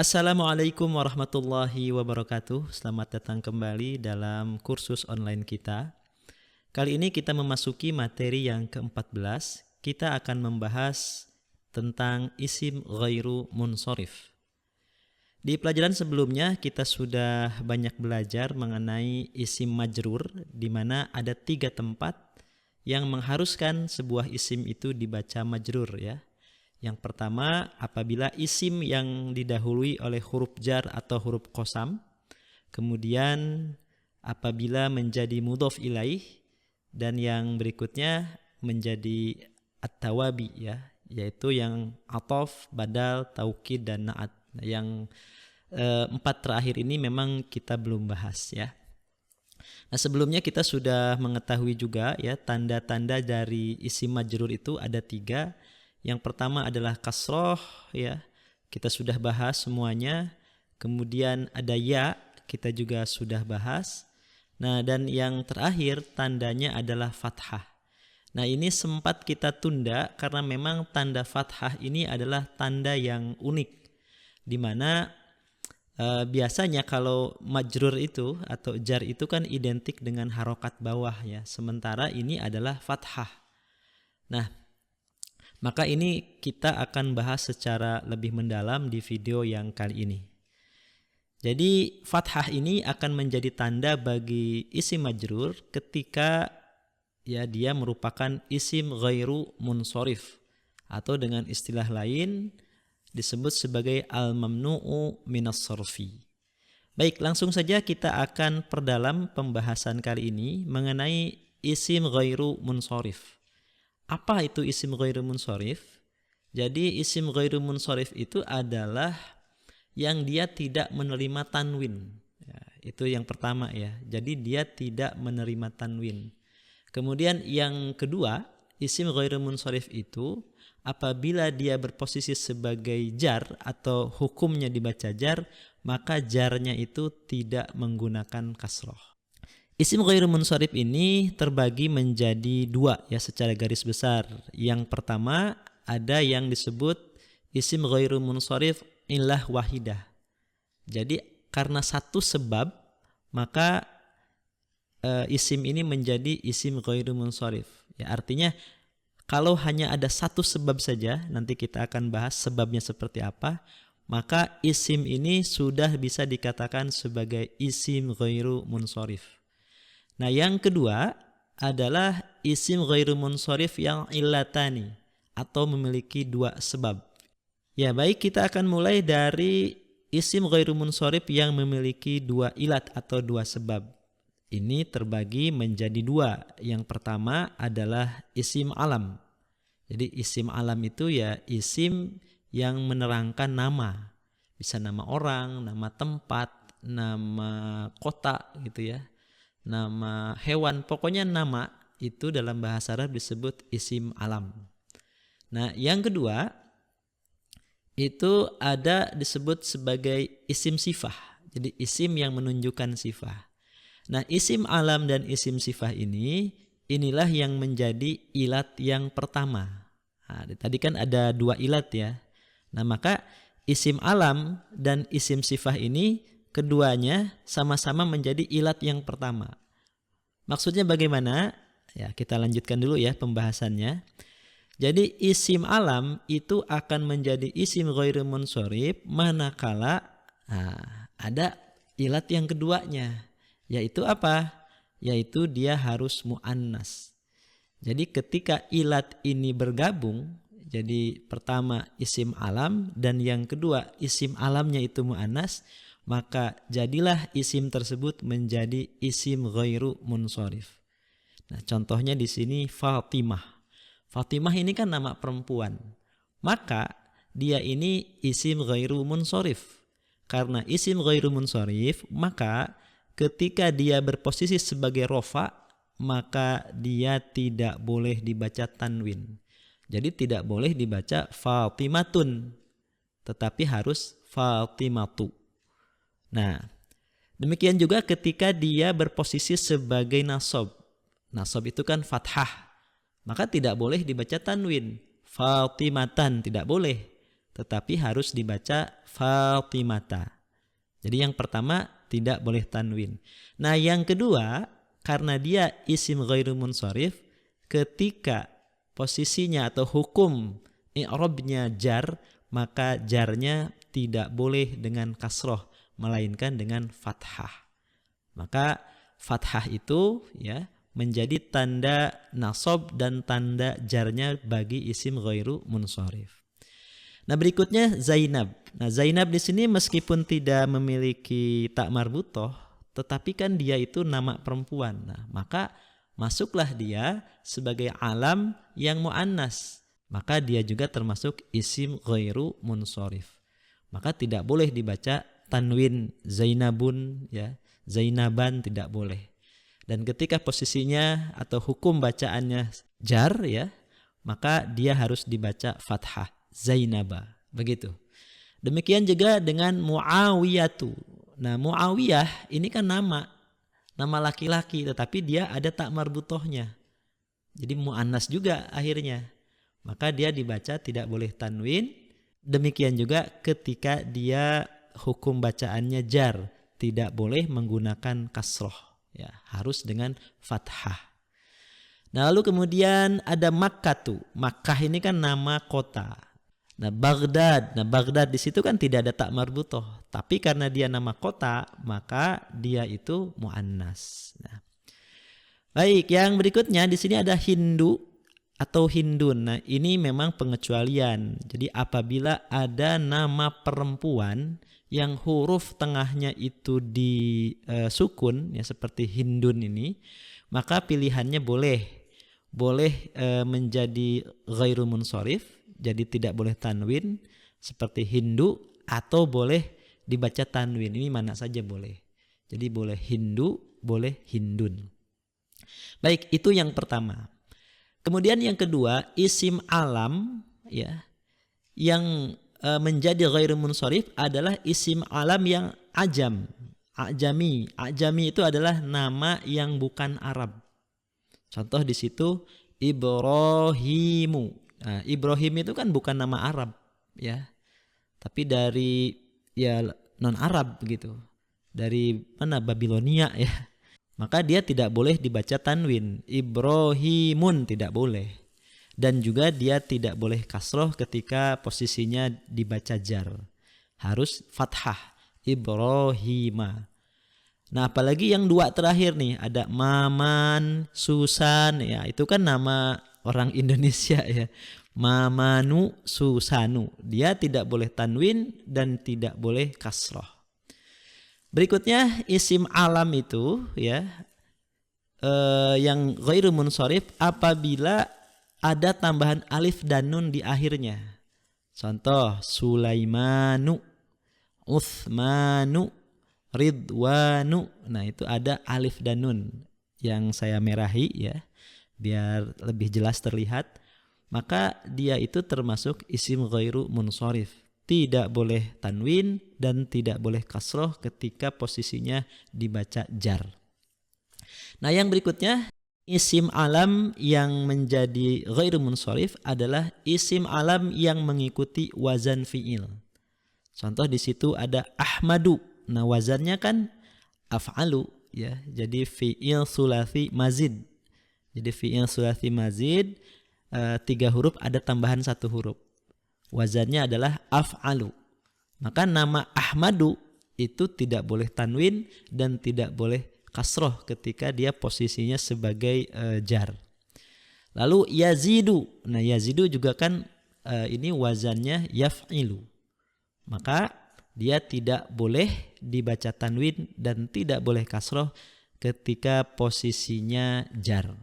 Assalamualaikum warahmatullahi wabarakatuh. Selamat datang kembali dalam kursus online kita. Kali ini kita memasuki materi yang ke-14. Kita akan membahas tentang isim ghairu munsharif. Di pelajaran sebelumnya kita sudah banyak belajar mengenai isim majrur, di mana ada 3 tempat yang mengharuskan sebuah isim itu dibaca majrur ya. Yang pertama, apabila isim yang didahului oleh huruf jar atau huruf qasam, kemudian apabila menjadi mudhof ilaih, dan yang berikutnya menjadi at-tawabi ya, yaitu yang ataf, badal, taukid, dan na'at. Yang 4 terakhir ini memang kita belum bahas ya. Nah, sebelumnya kita sudah mengetahui juga ya tanda-tanda dari isim majrur itu ada 3. Yang pertama adalah kasroh ya, kita sudah bahas semuanya. Kemudian ada ya, kita juga sudah bahas. Nah, dan yang terakhir tandanya adalah fathah. Nah, ini sempat kita tunda karena memang tanda fathah ini adalah tanda yang unik, di mana biasanya kalau majrur itu atau jar itu kan identik dengan harokat bawah ya, sementara ini adalah fathah. Nah, maka ini kita akan bahas secara lebih mendalam di video yang kali ini. Jadi fathah ini akan menjadi tanda bagi isim majrur ketika ya dia merupakan isim ghairu munsharif, atau dengan istilah lain disebut sebagai al-mamnu'u minas sarfi. Baik, langsung saja kita akan perdalam pembahasan kali ini mengenai isim ghairu munsharif. Apa itu isim ghairu munsharif? Jadi isim ghairu munsharif itu adalah yang dia tidak menerima tanwin. Ya, itu yang pertama ya. Jadi dia tidak menerima tanwin. Kemudian yang kedua, isim ghairu munsharif itu apabila dia berposisi sebagai jar atau hukumnya dibaca jar, maka jarnya itu tidak menggunakan kasroh. Isim ghairu munsharif ini terbagi menjadi 2 ya secara garis besar. Yang pertama ada yang disebut isim ghairu munsharif illah wahidah. Jadi karena satu sebab maka isim ini menjadi isim ghairu munsharif. Ya, artinya kalau hanya ada satu sebab saja, nanti kita akan bahas sebabnya seperti apa, maka isim ini sudah bisa dikatakan sebagai isim ghairu munsharif. Nah, yang kedua adalah isim ghairu munsharif yang illatani atau memiliki 2 sebab. Ya, baik, kita akan mulai dari isim ghairu munsharif yang memiliki 2 ilat atau 2 sebab. Ini terbagi menjadi 2. Yang pertama adalah isim alam. Jadi isim alam itu ya isim yang menerangkan nama. Bisa nama orang, nama tempat, nama kota gitu ya. Nama hewan, pokoknya nama itu dalam bahasa Arab disebut isim alam. Nah, yang kedua itu ada disebut sebagai isim sifah. Jadi isim yang menunjukkan sifah. Nah, isim alam dan isim sifah inilah yang menjadi ilat yang pertama. Nah, tadi kan ada 2 ilat ya. Nah, maka isim alam dan isim sifah ini keduanya sama-sama menjadi ilat yang pertama. Maksudnya bagaimana? Ya, kita lanjutkan dulu ya pembahasannya. Jadi isim alam itu akan menjadi isim ghairu munsharif manakala ada ilat yang keduanya. Yaitu apa? Yaitu dia harus muannas. Jadi ketika ilat ini bergabung, jadi pertama isim alam dan yang kedua isim alamnya itu muannas, maka jadilah isim tersebut menjadi isim ghairu munsharif. Nah, contohnya di sini Fatimah. Fatimah ini kan nama perempuan. Maka dia ini isim ghairu munsharif. Karena isim ghairu munsharif, maka ketika dia berposisi sebagai rofa, maka dia tidak boleh dibaca tanwin. Jadi tidak boleh dibaca Fatimatun, tetapi harus Fatimatu. Nah, demikian juga ketika dia berposisi sebagai nasab. Nasab itu kan fathah. Maka tidak boleh dibaca tanwin. Fatimatan tidak boleh. tetapi harus dibaca Fatimata. Jadi yang pertama tidak boleh tanwin. Nah yang kedua, karena dia isim ghairu munsharif, ketika posisinya atau hukum i'rabnya jar, maka jarnya tidak boleh dengan kasroh, melainkan dengan fathah. Maka fathah itu ya menjadi tanda nasab dan tanda jarnya bagi isim ghairu munsharif. Nah berikutnya Zainab. Nah Zainab di sini meskipun tidak memiliki tak marbutoh, tetapi kan dia itu nama perempuan. Nah maka masuklah dia sebagai alam yang mu'annas. Maka dia juga termasuk isim ghairu munsharif. Maka tidak boleh dibaca tanwin Zainabun, ya, Zainaban tidak boleh. Dan ketika posisinya atau hukum bacaannya jar, ya, maka dia harus dibaca fathah, Zainaba, begitu. Demikian juga dengan Muawiyatu. Nah Muawiyah ini kan nama laki-laki, tetapi dia ada tak marbutohnya. Jadi mu'annas juga akhirnya. Maka dia dibaca tidak boleh tanwin. Demikian juga ketika dia hukum bacaannya jar, tidak boleh menggunakan kasroh. Ya, harus dengan fathah. Nah, lalu kemudian ada Makkah. Makkah ini kan nama kota. Nah, Baghdad di situ kan tidak ada tak marbutoh, tapi karena dia nama kota, maka dia itu muannas. Nah, baik, yang berikutnya di sini ada Hindu atau Hindun. Nah, ini memang pengecualian. Jadi apabila ada nama perempuan yang huruf tengahnya itu di sukun, ya seperti Hindun ini, maka pilihannya boleh menjadi ghairu munsharif, jadi tidak boleh tanwin seperti Hindu, atau boleh dibaca tanwin. Ini mana saja boleh. Jadi boleh Hindu, boleh Hindun. Baik, itu yang pertama. Kemudian yang kedua, isim alam, ya, yang menjadi ghairu munsharif adalah isim alam yang ajami. Ajami itu adalah nama yang bukan Arab. Contoh di situ Ibrahimu. Nah, Ibrahim itu kan bukan nama Arab, ya. Tapi dari ya non Arab begitu. Dari mana? Babilonia, ya. Maka dia tidak boleh dibaca tanwin. Ibrahimun tidak boleh. Dan juga dia tidak boleh kasroh ketika posisinya dibaca jar. Harus fathah. Ibrahima. Nah apalagi yang dua terakhir nih. Ada Maman, Susan. Ya, itu kan nama orang Indonesia ya. Mamanu, Susanu. Dia tidak boleh tanwin dan tidak boleh kasroh. Berikutnya isim alam itu ya yang ghairu munsharif apabila ada tambahan alif dan nun di akhirnya. Contoh Sulaimanu, Utsmanu, Ridwanu. Nah itu ada alif dan nun yang saya merahi ya biar lebih jelas terlihat. Maka dia itu termasuk isim ghairu munsharif. Tidak boleh tanwin dan tidak boleh kasroh ketika posisinya dibaca jar. Nah yang berikutnya isim alam yang menjadi ghairu munsharif adalah isim alam yang mengikuti wazan fi'il. Contoh di situ ada Ahmadu. Nah wazannya kan af'alu ya. Jadi fi'il sulasi mazid. Jadi fi'il sulasi mazid 3 huruf ada tambahan 1 huruf. Wazannya adalah af'alu. Maka nama Ahmadu itu tidak boleh tanwin dan tidak boleh kasroh ketika dia posisinya sebagai jar. Lalu Yazidu. Nah Yazidu juga kan ini wazannya yaf'ilu. Maka dia tidak boleh dibaca tanwin dan tidak boleh kasroh ketika posisinya jar.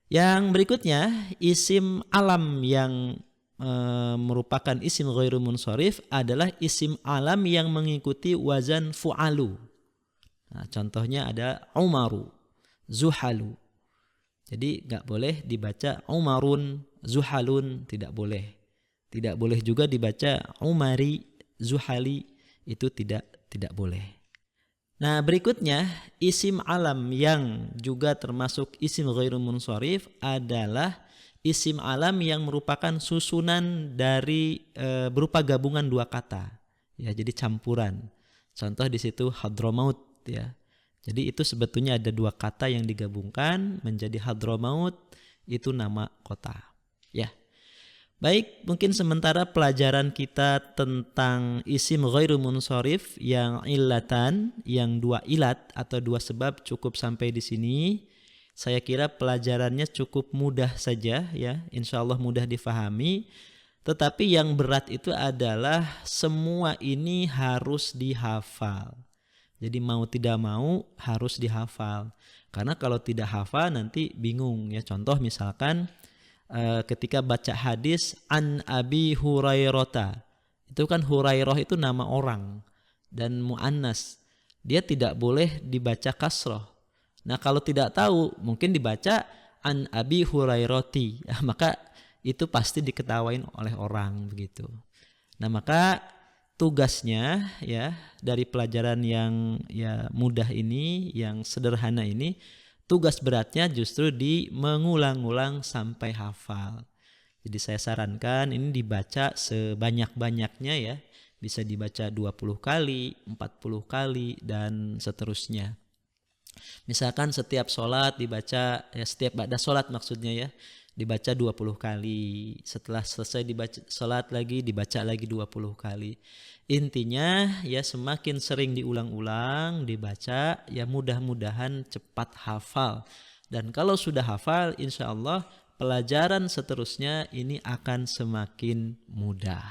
Yang berikutnya isim alam yang merupakan isim ghairu munsharif adalah isim alam yang mengikuti wazan fu'alu. Nah, contohnya ada Umaru, Zuhalu. Jadi nggak boleh dibaca Umarun, Zuhalun, tidak boleh. Tidak boleh juga dibaca Umari, Zuhali, itu tidak boleh. Nah berikutnya isim alam yang juga termasuk isim ghairu munsharif adalah isim alam yang merupakan susunan dari berupa gabungan dua kata. Ya, jadi campuran. Contoh di situ Hadramaut ya. Jadi itu sebetulnya ada dua kata yang digabungkan menjadi Hadramaut, itu nama kota. Ya. Baik, mungkin sementara pelajaran kita tentang isim ghairu munsharif yang illatan, yang dua ilat atau dua sebab cukup sampai di sini. Saya kira pelajarannya cukup mudah saja ya, insya Allah mudah difahami. Tetapi yang berat itu adalah semua ini harus dihafal. Jadi mau tidak mau harus dihafal. Karena kalau tidak hafal nanti bingung ya. Contoh misalkan ketika baca hadis an Abi Hurairah, itu kan Hurairah itu nama orang dan muannas, dia tidak boleh dibaca kasroh. Nah kalau tidak tahu mungkin dibaca an Abi Hurairati, maka itu pasti diketawain oleh orang begitu. Nah maka tugasnya ya dari pelajaran yang ya mudah ini, yang sederhana ini, tugas beratnya justru di mengulang-ulang sampai hafal. Jadi saya sarankan ini dibaca sebanyak-banyaknya ya. Bisa dibaca 20 kali, 40 kali, dan seterusnya. Misalkan setiap sholat dibaca, ya setiap ba'da sholat maksudnya ya, dibaca 20 kali. Setelah selesai dibaca sholat lagi, dibaca lagi 20 kali. Intinya ya semakin sering diulang-ulang, dibaca, ya mudah-mudahan cepat hafal. Dan kalau sudah hafal, insya Allah pelajaran seterusnya ini akan semakin mudah.